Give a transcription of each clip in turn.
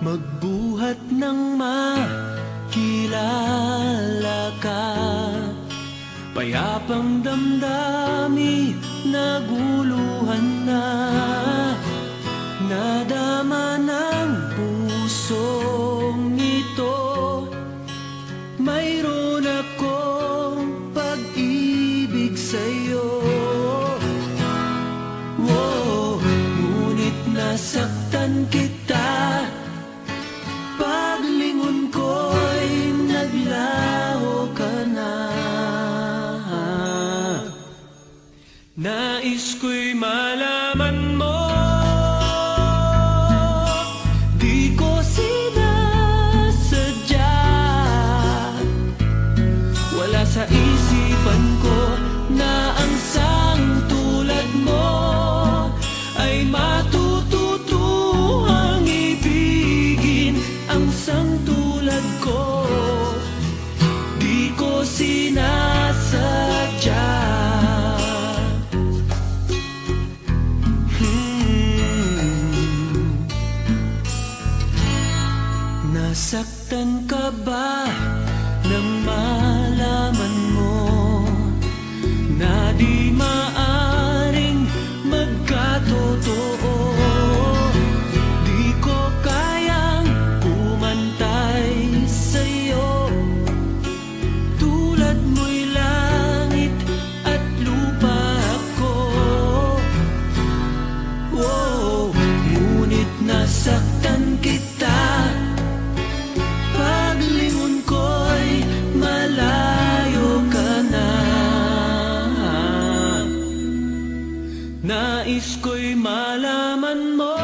Magbuhat ng makilala ka, payapang damdami naguluhan na, nadama ng pusong ito. Mayroon akong pag-ibig sa'yo. Wow, ngunit nasaktan kita. Paglingon ko'y naglaho ka na. Nais ko'y malaman mo, di ko sinasadya. Wala sa isipan ko na ang sang tulad mo ay matututuhang ibigin. Ang sang tulad ko, di ko sinasadya. Nasaktan ka ba nang malaman mo na di maaring magkatotoo? Di ko kayang pumantay sa'yo. Tulad mo'y langit at lupa ako. Wow, ngunit nasaktan kita. Paglingon ko'y malayo ka na. Nais ko'y malaman mo,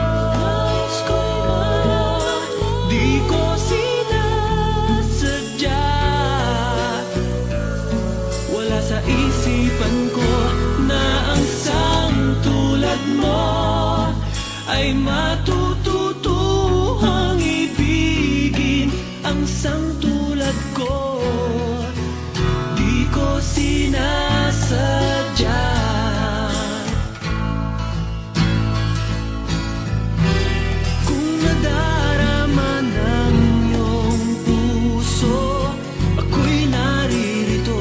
di ko sinasadya. Wala sa isipan ko na ang sang tulad mo ay matututuhang ibigin. Ang sang tulad ko, di ko sinasadya. Kung nadarama ng iyong puso, ako'y naririto,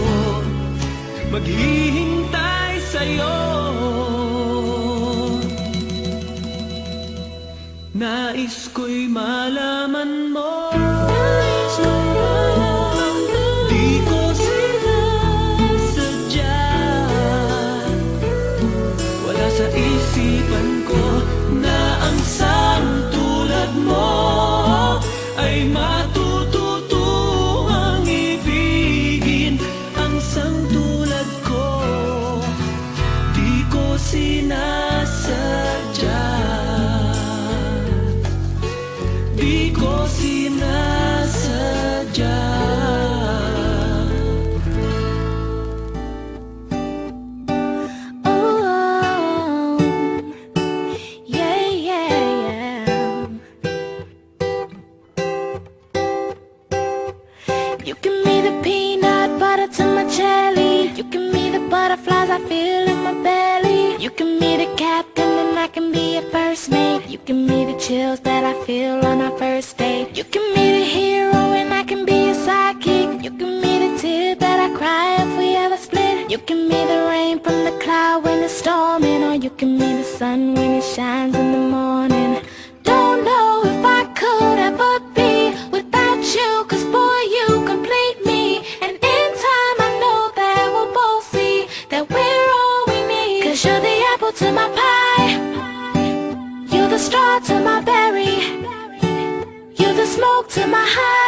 maghihintay sa'yo. Nais ko'y malaman mo, di ko sinasadya. Wala sa isipan ko na ang sang tulad mo ay matututuhang ibigin. Ang sang tulad ko, di ko sinasadya. Di ko sinasadya. Oh, yeah, yeah, yeah. You give me the peanut butter to my jelly. You give me the butterflies I feel in my belly. You give me the captain and I can be a first mate. You give me the chills that I feel on our first date. You give me the hero and I can be a sidekick. You give me the tear that I cry if we ever split. You give me the rain from the cloud when it's storming, or you give me the sun when it shines in the morning. Don't know if I could ever be without you, 'cause boy you complete me. And in time I know that we'll both see that we're all we need. 'Cause you're the apple to my pie, you're the straw to my berry, you're the smoke to my high.